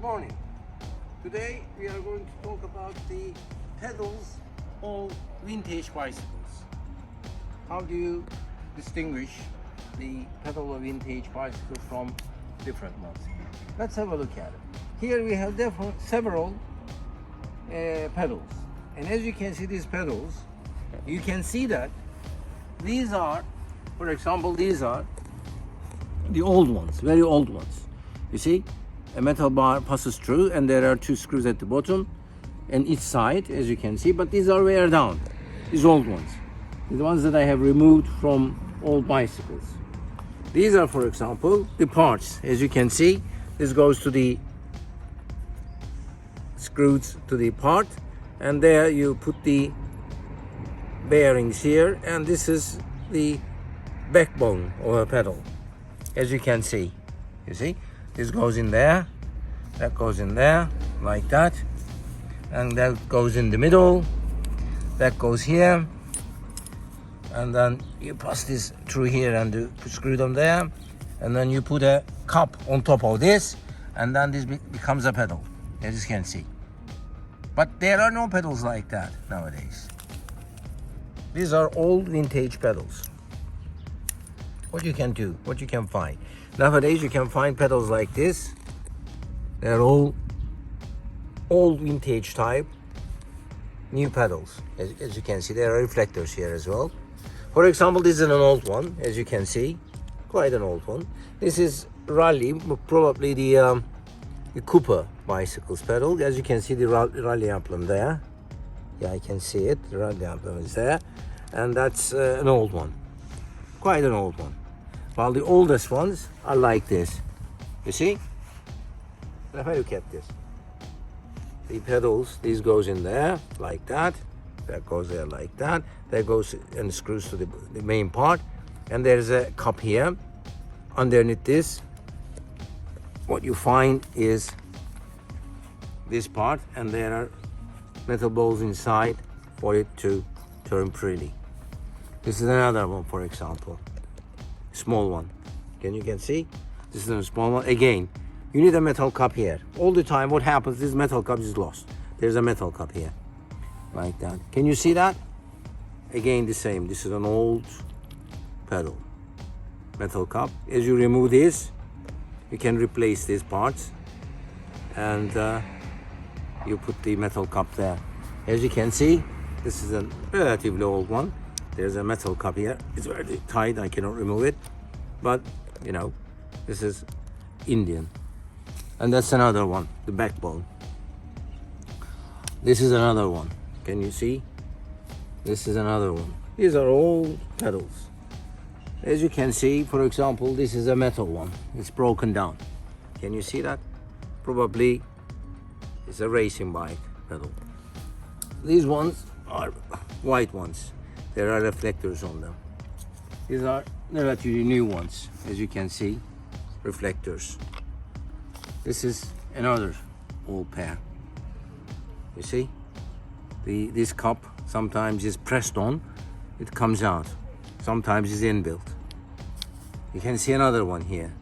Morning. Today we are going to talk about the pedals of vintage bicycles. How do you distinguish the pedal of vintage bicycle from different ones? Let's have a look at it. Here we have several pedals, and as you can see these pedals, you can see that these are, for example, these are the old ones, very old ones. You see, a metal bar passes through and there are two screws at the bottom and each side, as you can see, but these are wear down, these old ones, the ones that I have removed from old bicycles. These are, for example, the parts. As you can see, this goes to the screws to the part, and there you put the bearings here, and this is the backbone of a pedal. As you can see, you see, this goes in there, that goes in there, like that, and that goes in the middle, that goes here, and then you pass this through here and screw them there, and then you put a cup on top of this, and then this becomes a pedal, as you can see. But there are no pedals like that nowadays. These are old vintage pedals. What you can do, what you can find. Nowadays you can find pedals like this. They're all old vintage type, new pedals. As you can see, there are reflectors here as well. For example, this is an old one, as you can see, quite an old one. This is Rally, probably the Cooper bicycles pedal. As you can see, the Rally emblem there. Yeah, I can see it, the Rally emblem is there. And that's an old one, quite an old one. While the oldest ones are like this. You see? Now have a look at this. The pedals, this goes in there like that. That goes there like that. That goes and screws to the main part. And there's a cup here. Underneath this, what you find is this part, and there are metal balls inside for it to turn pretty. This is another one, for example. Small one. You can see? This is a small one. Again, you need a metal cup here. All the time what happens, this metal cup is lost. There's a metal cup here. Like that. Can you see that? Again, the same. This is an old pedal. Metal cup. As you remove this, you can replace these parts. And you put the metal cup there. As you can see, this is a relatively old one. There's a metal cup here. It's very tight, I cannot remove it. But, you know, this is Indian. And that's another one, the backbone. This is another one. Can you see? This is another one. These are all pedals. As you can see, for example, this is a metal one. It's broken down. Can you see that? Probably it's a racing bike pedal. These ones are white ones. There are reflectors on them. These are relatively new ones, as you can see, reflectors. This is another old pair. You see? This cup sometimes is pressed on, it comes out. Sometimes it's inbuilt. You can see another one here.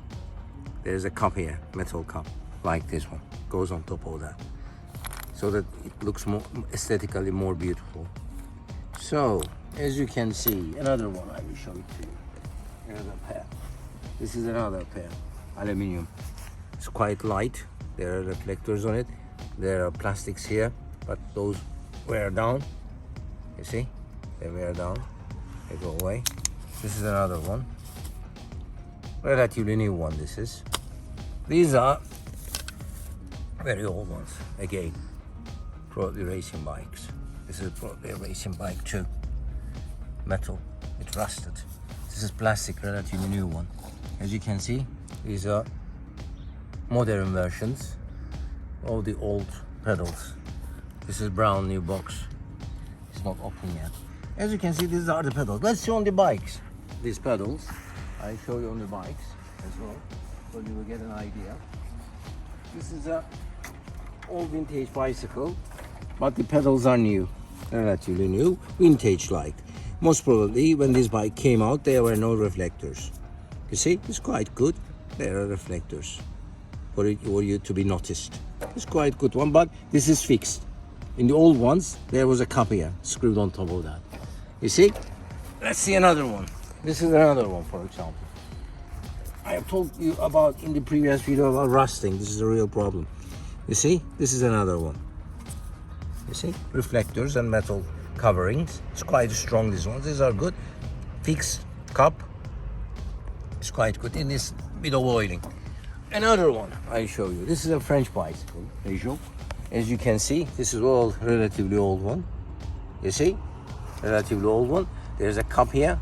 There's a cup here, metal cup, like this one. Goes on top of that, so that it looks more aesthetically more beautiful. So, as you can see, another one I will show it to you. Another pair. This is another pair, aluminium. It's quite light. There are reflectors on it. There are plastics here, but those wear down. You see? They wear down. They go away. This is another one. Relatively new one, this is. These are very old ones. Again, probably racing bikes. This is probably a racing bike too. Metal, it rusted. This is plastic, relatively new one. As you can see, these are modern versions of the old pedals. This is brown new box. It's not open yet. As you can see, these are the pedals. Let's see on the bikes. These pedals, I show you on the bikes as well, so you will get an idea. This is a old vintage bicycle, but the pedals are new, relatively new, vintage-like. Most probably, when this bike came out, there were no reflectors. You see, it's quite good. There are reflectors. for you to be noticed. It's quite good one, but this is fixed. In the old ones, there was a cup here screwed on top of that. You see? Let's see another one. This is another one, for example. I have told you about in the previous video about rusting. This is a real problem. You see? This is another one. You see? Reflectors and metal coverings. It's quite strong, these ones. These are good. Fixed cup. It's quite good in this bit of oiling. Another one I show you. This is a French bicycle, Peugeot. As you can see, this is all relatively old one. You see? Relatively old one. There's a cup here.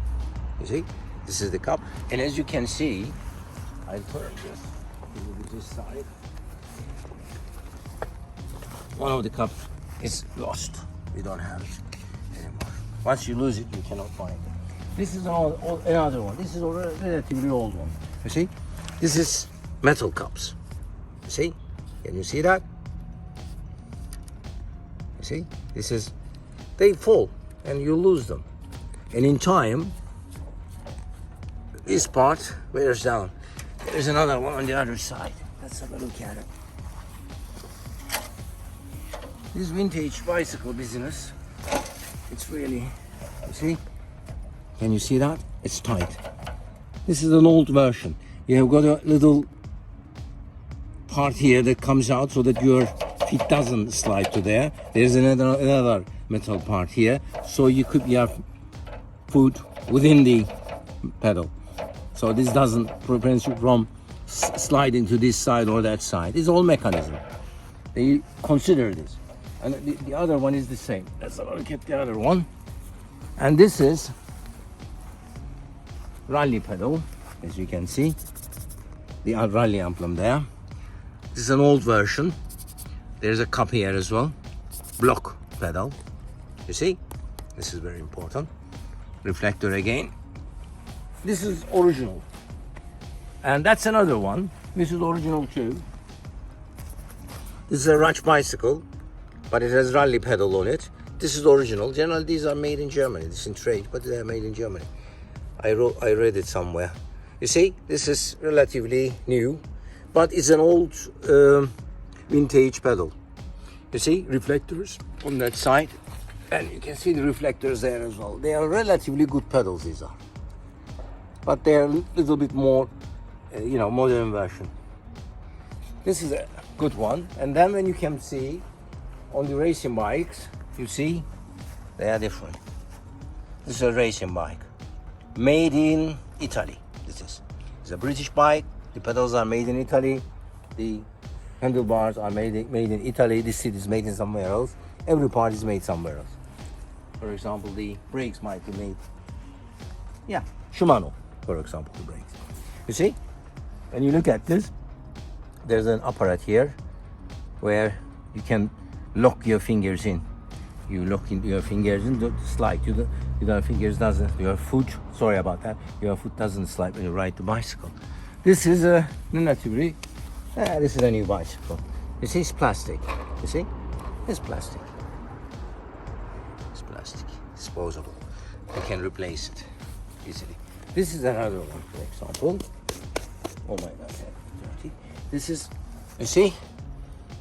You see? This is the cup. And as you can see, I'll turn this side. One of the cups is lost. We don't have it anymore. Once you lose it, you cannot find it. This is another one. This is a relatively old one. You see? This is metal cups. You see? Can you see that? You see? This is, they fall and you lose them. And in time, this part wears down. There's another one on the other side. Let's have a look at it. This vintage bicycle business, it's really, you see? Can you see that? It's tight. This is an old version. You have got a little part here that comes out so that your feet doesn't slide to there. There's another metal part here, so you keep your foot within the pedal. So this doesn't prevent you from sliding to this side or that side. It's all mechanism. They consider this. And the other one is the same. Let's have a look at the other one. And this is rally pedal, as you can see. The rally emblem there. This is an old version. There's a cup here as well. Block pedal. You see? This is very important. Reflector again. This is original. And that's another one. This is original too. This is a Ratch bicycle, but it has rally pedal on it. This is original. Generally, these are made in Germany. This is in trade, but they are made in Germany. I read it somewhere. You see, this is relatively new, but it's an old vintage pedal. You see, reflectors on that side, and you can see the reflectors there as well. They are relatively good pedals, these are, but they are a little bit more, modern version. This is a good one, and then when you can see on the racing bikes, you see they are different. This is a racing bike made in Italy. It's a British bike. The pedals are made in Italy. The handlebars are made in Italy. The seat is made in somewhere else. Every part is made somewhere else. For example, the brakes might be made. Yeah, Shimano, for example, the brakes. You see, when you look at this, there's an apparatus here where you can lock your fingers in. You lock in your fingers in, don't slide. Your fingers doesn't. Your foot. Sorry about that. Your foot doesn't slide when you ride the bicycle. This is a relatively. This is a new bicycle. You see, it's plastic. You see, it's plastic. It's plastic. Disposable. You can replace it easily. This is another one, for example. Oh my God, dirty. This is, you see,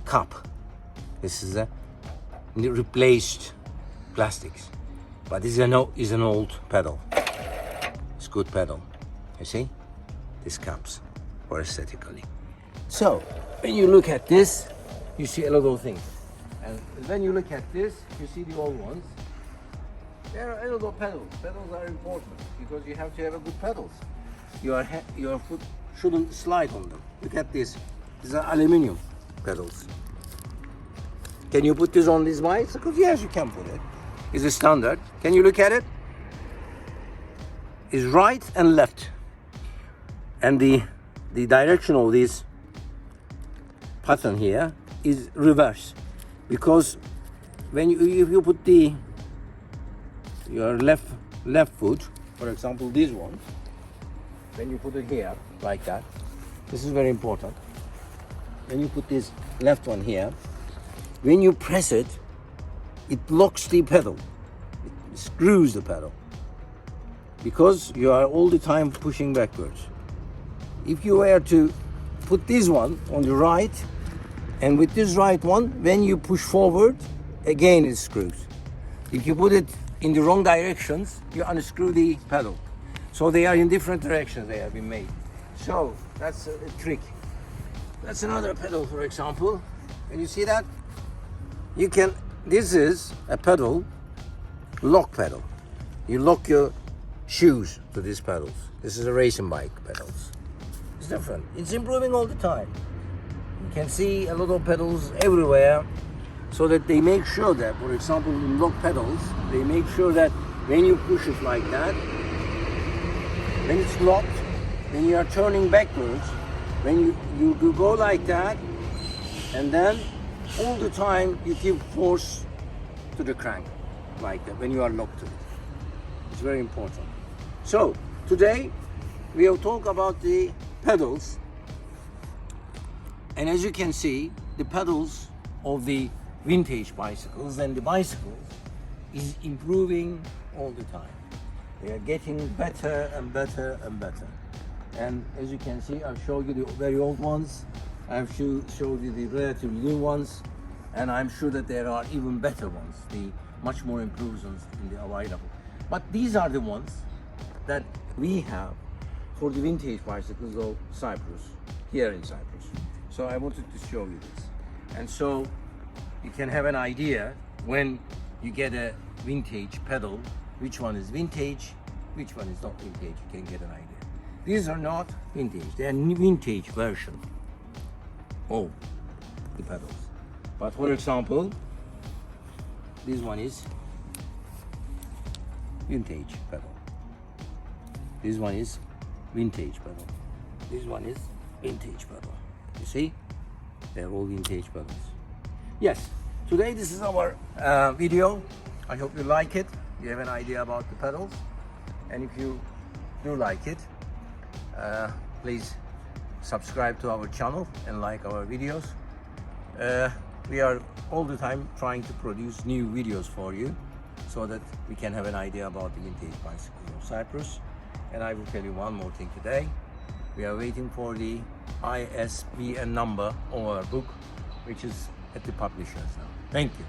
cup. This is a replaced plastics, but this is an old pedal. It's good pedal. You see, these cups for aesthetically. So when you look at this, you see a lot of things, and when you look at this, you see the old ones. There are a lot of pedals. Pedals are important because you have to have a good pedals. Your foot shouldn't slide on them. Look at this. These are aluminium pedals. Can you put this on these bicycles? Yes, you can put it. It's a standard. Can you look at it? It's right and left. And the direction of this pattern here is reverse. Because when if you put your left foot, for example, this one, when you put it here like that, this is very important. When you put this left one here, when you press it, it locks the pedal. It screws the pedal because you are all the time pushing backwards. If you were to put this one on the right, and with this right one, when you push forward, again it screws. If you put it in the wrong directions, you unscrew the pedal. So they are in different directions, they have been made. So that's a trick. That's another pedal, for example. Can you see that? You can, this is a pedal, lock pedal. You lock your shoes to these pedals. This is a racing bike pedals. It's different. It's improving all the time. You can see a lot of pedals everywhere, so that they make sure that, for example, in lock pedals, they make sure that when you push it like that, when it's locked, when you are turning backwards, when you go like that, and then all the time you give force to the crank, like that, when you are locked to it. It's very important. So, today, we will talk about the pedals. And as you can see, the pedals of the vintage bicycles and the bicycles is improving all the time. They are getting better and better and better. And as you can see, I've showed you the very old ones, I've showed you the relatively new ones, and I'm sure that there are even better ones, the much more improved ones in the available. But these are the ones that we have for the vintage bicycles of Cyprus, here in Cyprus. So I wanted to show you this. And so you can have an idea when you get a vintage pedal, which one is vintage, which one is not vintage. You can get an idea. These are not vintage, they are vintage version of the pedals. But for example, this one is vintage pedal. This one is vintage pedal. This one is vintage pedal. You see? They're all vintage pedals. Yes, today this is our video. I hope you like it. You have an idea about the pedals. And if you do like it, please subscribe to our channel and like our videos. We are all the time trying to produce new videos for you, so that we can have an idea about the vintage bicycles of Cyprus. And I will tell you one more thing today. We are waiting for the ISBN number of our book, which is at the publishers now. Thank you.